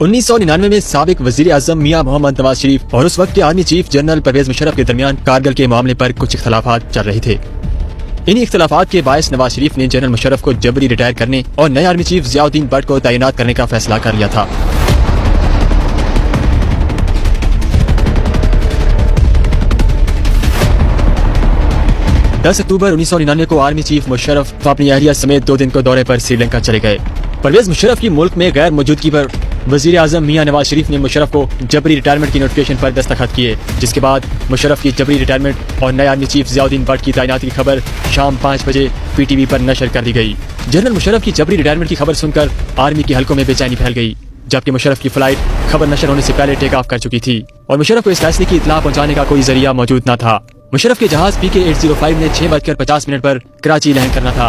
1999 में साबिक वजीर आजम मियां मोहम्मद नवाज शरीफ और उस वक्त के army chief general Pervez Musharraf के दरमियान कारगिल के मामले पर कुछ इख्तलाफात चल रहे थे। इन्हीं इख्तलाफात के बायस नवाज शरीफ ने जनरल मुशर्रफ को जबरी रिटायर करने और नए आर्मी चीफ जियाउद्दीन भट्ट को तैनात करने का फैसला कर लिया था। अक्टूबर 1999 को आर्मी चीफ मुशर्रफ अपनी अहलिया समेत 2 दिन को दौरे पर श्रीलंका चले गए। परवेज मुशर्रफ की मुल्क में गैर मौजूदगी पर वजीर आजम मियां नवाज शरीफ ने मुशर्रफ को जबरी रिटायरमेंट की नोटिफिकेशन पर दस्तखत किए, जिसके बाद मुशर्रफ की जबरी रिटायरमेंट और नए आर्मी चीफ जियाउद्दीन भट्ट की तैनाती की खबर शाम 5 बजे पीटीवी पर नशर कर दी गई। जनरल मुशर्रफ की जबरी रिटायरमेंट की खबर सुनकर आर्मी के हलकों में बेचैनी फैल गई, जबकि मुशर्रफ की फ्लाइट खबर नशर होने से पहले टेक ऑफ कर चुकी थी और मुशर्रफ को इस फैसले की इत्तला पहुंचाने का कोई जरिया मौजूद न था। मुशर्रफ के जहाज PK-805 ने 6:50 पर कराची लैंड करना था,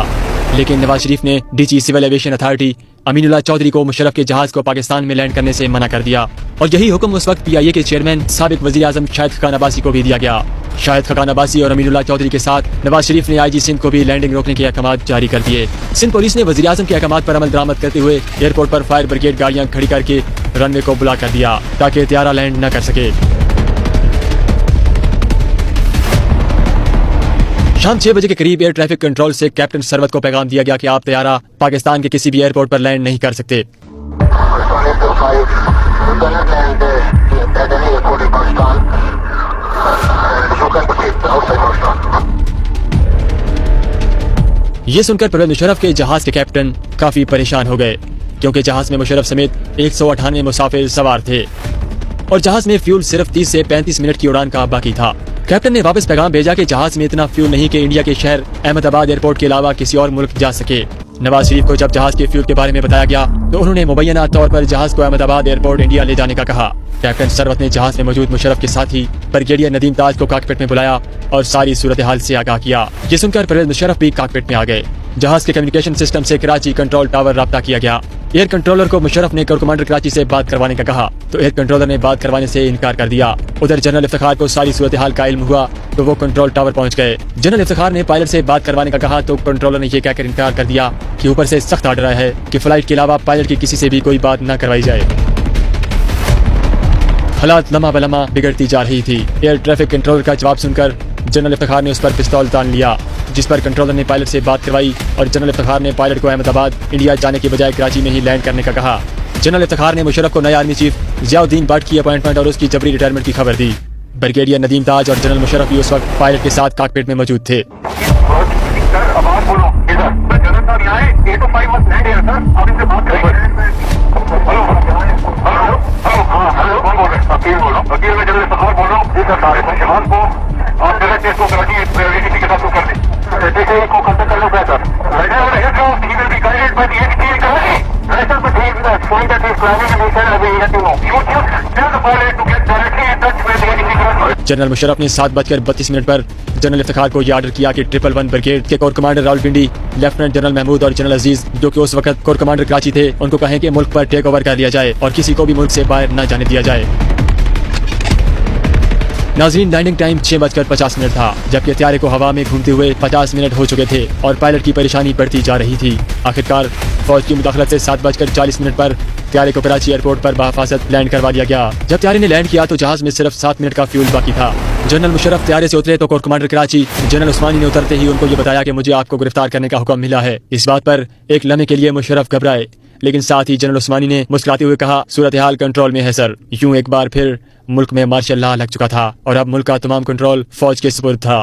लेकिन नवाज शरीफ ने DG civil aviation authority Aminullah Chaudhry को मुशर्रफ के जहाज को पाकिस्तान में लैंड करने से मना कर दिया और यही हुक्म उस वक्त PIA के चेयरमैन साबिक वजीर आजम शाहिद खकान अब्बासी को भी दिया गया। शाहिद खकान अब्बासी और अमीनुल्लाह चौधरी के साथ नवाज शरीफ ने IG सिंध को भी लैंडिंग रोकने के अहकाम जारी कर दिए। सिंध पुलिस ने वजीर आजम के अहकाम पर अमल दरामद करते हुए एयरपोर्ट पर फायर ब्रिगेड गाड़ियां खड़ी करके रनवे को ब्लॉक कर दिया ताकि तैयारा लैंड न कर सके। शाम 6 बजे के करीब एयर ट्रैफिक कंट्रोल से कैप्टन सरवत को पैगाम दिया गया कि आप तैयारा पाकिस्तान के किसी भी एयरपोर्ट पर लैंड नहीं कर सकते। ये सुनकर परवेज मुशर्रफ के जहाज के कैप्टन काफी परेशान हो गए, क्योंकि जहाज में मुशर्रफ समेत 198 मुसाफिर सवार थे और जहाज में फ्यूल सिर्फ 30 से 35 मिनट की उड़ान का बाकी था। कैप्टन ने वापस पैगाम भेजा कि जहाज में इतना फ्यूल नहीं कि इंडिया के शहर अहमदाबाद एयरपोर्ट के अलावा किसी और मुल्क जा सके। नवाज शरीफ को जब जहाज के फ्यूल के बारे में बताया गया तो उन्होंने मुबैना तौर पर जहाज को अहमदाबाद एयरपोर्ट इंडिया ले जाने का कहा। कैप्टन सरवत ने जहाज में मौजूद मुशर्रफ के साथी ब्रिगेडियर नदीम ताज को कॉकपिट में बुलाया और सारी सूरत हाल से आगाह किया। ये सुनकर परवेज मुशर्रफ भी कॉकपिट में आ गए। जहाज के कम्युनिकेशन सिस्टम से कराची कंट्रोल टावर राब्ता किया गया। एयर कंट्रोलर को मुशर्रफ ने कोर कमांडर कराची से बात करवाने का कहा तो एयर कंट्रोलर ने बात करवाने से इनकार कर दिया। उधर जनरल इफ्तिखार को सारी सूरत हाल का इल्म हुआ तो वो कंट्रोल टावर पहुंच गए। जनरल इफ्तिखार ने पायलट से बात करवाने का कहा तो कंट्रोलर ने ये कहकर इनकार कर दिया कि ऊपर से सख्त आर्डर आया है कि फ्लाइट के अलावा पायलट की किसी से भी कोई बात न करवाई जाए। हालात लम्हा बलम्हा बिगड़ती जा रही थी। एयर ट्रैफिक कंट्रोलर का जवाब सुनकर जनरल इफ्तिखार ने उस पर पिस्तौल तान लिया, जिस पर कंट्रोलर ने पायलट से बात करवाई और जनरल इफ्तिखार ने पायलट को अहमदाबाद इंडिया जाने के बजाय कराची में ही लैंड करने का कहा। जनरल इफ्तिखार ने मुशर्रफ को नए आर्मी चीफ जियाउद्दीन भट्ट की अपॉइंटमेंट और उसकी जबरी रिटायरमेंट की खबर दी। ब्रिगेडियर नदीम ताज और जनरल मुशर्रफ भी उस वक्त पायलट के साथ कॉकपिट में मौजूद थे। जनरल मुशर्रफ ने 7:32 पर जनरल इफ्तिखार को यह ऑर्डर किया कि 111 ब्रिगेड के corps commander Rawalpindi, lieutenant general Mahmood और जनरल अजीज, जो कि उस वक्त कोर कमांडर कराची थे, उनको कहें कि मुल्क पर टेक ओवर कर लिया जाए और किसी को भी मुल्क से बाहर न जाने दिया जाए। नाज़रीन, लैंडिंग टाइम 6:50 था, जबकि त्यारे को हवा में घूमते हुए 50 मिनट हो चुके थे और पायलट की परेशानी बढ़ती जा रही थी। आखिरकार फौज की मुदाखलत से 7:40 पर त्यारे को कराची एयरपोर्ट पर बहफाजत लैंड करवा दिया गया। जब त्यारे ने लैंड किया तो जहाज में सिर्फ 7 मिनट का फ्यूल बाकी था। जनरल मुशर्रफ त्यारे से उतरे तो कोर कमांडर कराची जनरल उस्मानी ने उतरते ही उनको ये बताया कि मुझे आपको गिरफ्तार करने का हुक्म मिला है। इस बात पर एक लम्हे के लिए मुशर्रफ घबराए, लेकिन साथ ही जनरल उस्मानी ने मुस्कुराते हुए कहा, सूरत हाल कंट्रोल में है सर। यूं एक बार फिर मुल्क में मार्शल लॉ लग चुका था और अब मुल्क का तमाम कंट्रोल फौज के सुपुर्द था।